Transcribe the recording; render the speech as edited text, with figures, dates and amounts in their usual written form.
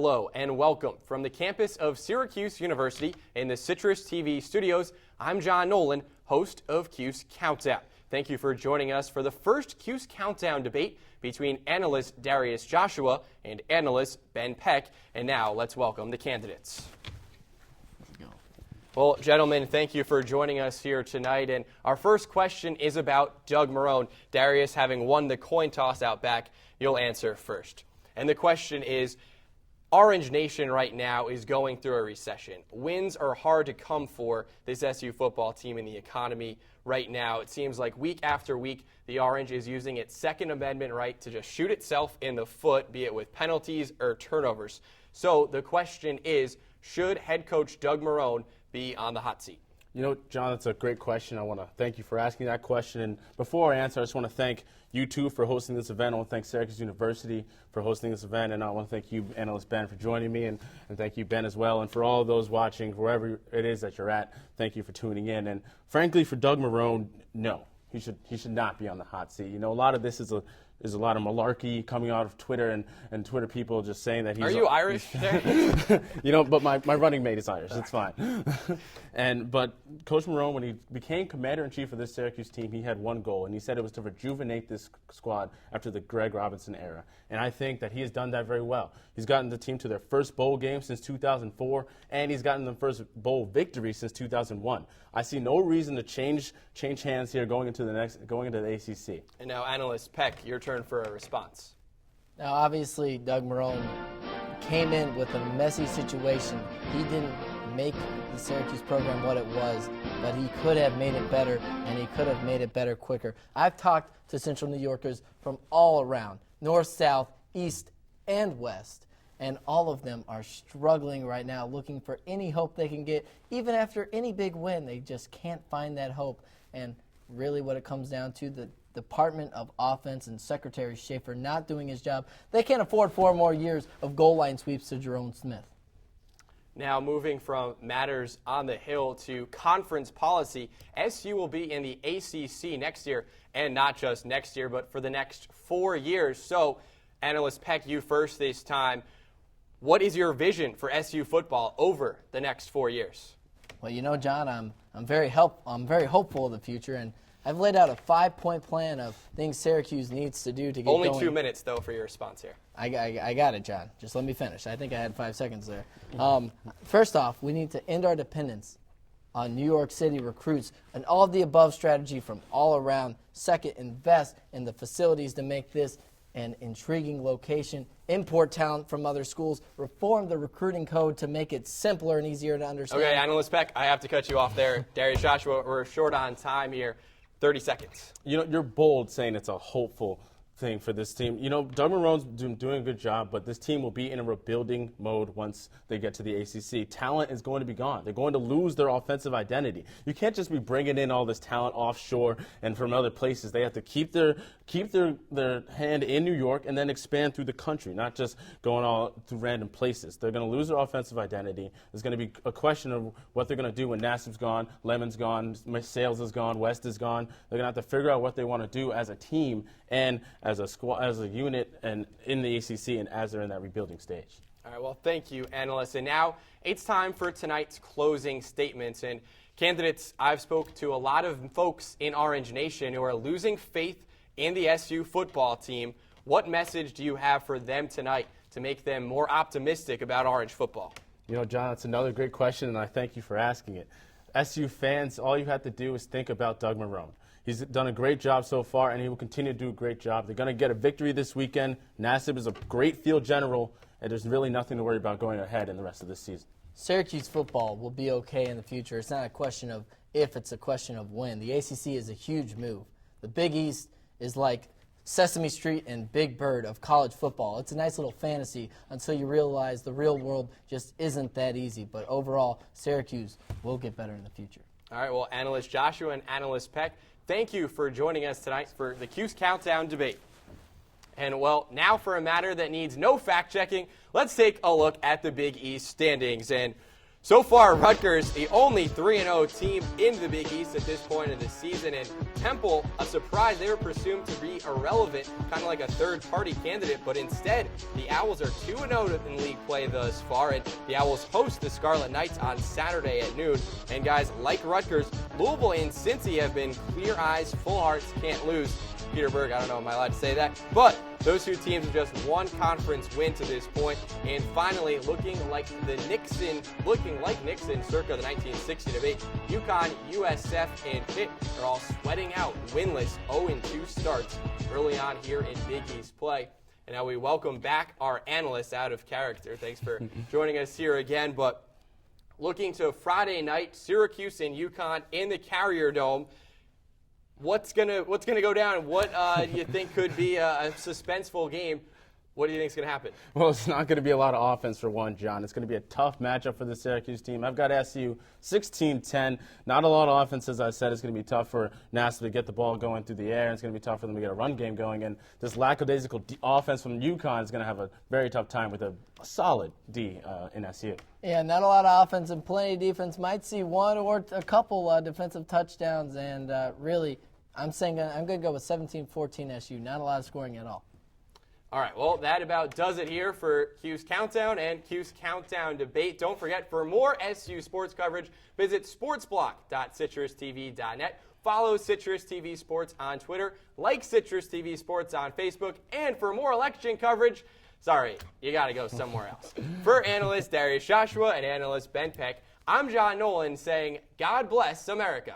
Hello and welcome from the campus of Syracuse University in the CitrusTV studios. I'm John Nolan, host of Cuse Countdown. Thank you for joining us for the first Cuse Countdown debate between analyst Darius Joshua and analyst Ben Peck. And now let's welcome the candidates. Well, gentlemen, thank you for joining us here tonight. And our first question is about Doug Marrone. Darius, having won the coin toss out back, you'll answer first. And the question is, Orange Nation right now is going through a recession. Wins are hard to come for this SU football team in the economy right now. It seems like week after week, the Orange is using its Second Amendment right to just shoot itself in the foot, be it with penalties or turnovers. So the question is, should head coach Doug Marrone be on the hot seat? You know, John, that's a great question. I want to thank you for asking that question. And before I answer, I just want to thank you two for hosting this event. I want to thank Syracuse University for hosting this event. And I want to thank you, analyst Ben, for joining me. And thank you, Ben, as well. And for all of those watching, wherever it is that you're at, thank you for tuning in. And frankly, for Doug Marrone, no, he should not be on the hot seat. You know, a lot of this is a lot of malarkey coming out of Twitter and Twitter people just saying that he's... Are you Irish? You know, but my running mate is Irish. It's fine. But Coach Marrone, when he became commander-in-chief of this Syracuse team, he had one goal, and he said it was to rejuvenate this squad after the Greg Robinson era. And I think that he has done that very well. He's gotten the team to their first bowl game since 2004, and he's gotten the first bowl victory since 2001. I see no reason to change hands here going into the ACC. And now, analyst Peck, your turn for a response. Now, obviously, Doug Marrone came in with a messy situation. He didn't make the Syracuse program what it was, but he could have made it better, and he could have made it better quicker. I've talked to Central New Yorkers from all around, north, south, east, and west, and all of them are struggling right now, looking for any hope they can get. Even after any big win, they just can't find that hope. And really what it comes down to, the Department of Offense and Secretary Schaefer not doing his job. They can't afford 4 more years of goal line sweeps to Jerome Smith. Now, moving from matters on the Hill to conference policy, SU will be in the ACC next year, and not just next year, but for the next 4 years. So, analyst Peck, you first this time. What is your vision for SU football over the next 4 years? Well, you know, John, I'm very hopeful of the future, and I've laid out a 5-point plan of things Syracuse needs to do to get Only going. 2 minutes, though, for your response here. I got it, John. Just let me finish. I think I had 5 seconds there. First off, we need to end our dependence on New York City recruits, and all of the above strategy from all around. Second, invest in the facilities to make this an intriguing location. Import talent from other schools. Reform the recruiting code to make it simpler and easier to understand. Okay, analyst Peck, I have to cut you off there. Darius Joshua, we're short on time here. 30 seconds. You know, you're bold saying it's a hopeful thing for this team. You know, Doug Marrone's doing a good job, but this team will be in a rebuilding mode once they get to the ACC. Talent is going to be gone. They're going to lose their offensive identity. You can't just be bringing in all this talent offshore and from other places. They have to keep their hand in New York and then expand through the country, not just going all through random places. They're going to lose their offensive identity. There's going to be a question of what they're going to do when Nassib's gone, Lemon's gone, Sales is gone, West is gone. They're going to have to figure out what they want to do as a team and as a squad, as a unit, and in the ACC, and as they're in that rebuilding stage. All right, well, thank you, analysts. And now it's time for tonight's closing statements. And candidates, I've spoke to a lot of folks in Orange Nation who are losing faith in the SU football team. What message do you have for them tonight to make them more optimistic about Orange football? You know, John, that's another great question, and I thank you for asking it. SU fans, all you have to do is think about Doug Marrone. He's done a great job so far, and he will continue to do a great job. They're going to get a victory this weekend. Nassib is a great field general, and there's really nothing to worry about going ahead in the rest of this season. Syracuse football will be okay in the future. It's not a question of if, it's a question of when. The ACC is a huge move. The Big East is like Sesame Street and Big Bird of college football. It's a nice little fantasy until you realize the real world just isn't that easy. But overall, Syracuse will get better in the future. All right, well, analyst Joshua and analyst Peck, thank you for joining us tonight for the Cuse Countdown debate. And, well, now for a matter that needs no fact-checking, let's take a look at the Big East standings. And So far, Rutgers, the only 3-0 team in the Big East at this point of the season, and Temple, a surprise. They were presumed to be irrelevant, kind of like a third-party candidate, but instead, the Owls are 2-0 in league play thus far, and the Owls host the Scarlet Knights on Saturday at noon. And guys, like Rutgers, Louisville and Cincy have been clear eyes, full hearts, can't lose. Peterburg, I don't know, am I allowed to say that? But those two teams have just one conference win to this point, and finally looking like Nixon circa the 1960 debate. UConn, USF, and Pitt are all sweating out winless 0-2 starts early on here in Big East play. And now we welcome back our analyst out of character. Thanks for joining us here again. But looking to Friday night, Syracuse and UConn in the Carrier Dome. What's gonna go down? What do you think could be a suspenseful game? What do you think is going to happen? Well, it's not going to be a lot of offense for one, John. It's going to be a tough matchup for the Syracuse team. I've got SU 16-10. Not a lot of offense, as I said. It's going to be tough for NASA to get the ball going through the air. It's going to be tough for them to get a run game going. And this lackadaisical offense from UConn is going to have a very tough time with a solid D in SU. Yeah, not a lot of offense and plenty of defense. Might see one or a couple defensive touchdowns. And really, I'm going to go with 17-14 SU. Not a lot of scoring at all. All right, well, that about does it here for Cuse Countdown and Cuse Countdown Debate. Don't forget, for more SU sports coverage, visit sportsblock.citrustv.net. Follow Citrus TV Sports on Twitter, like Citrus TV Sports on Facebook, and for more election coverage, sorry, you got to go somewhere else. For analyst Darius Joshua and analyst Ben Peck, I'm John Nolan saying, God bless America.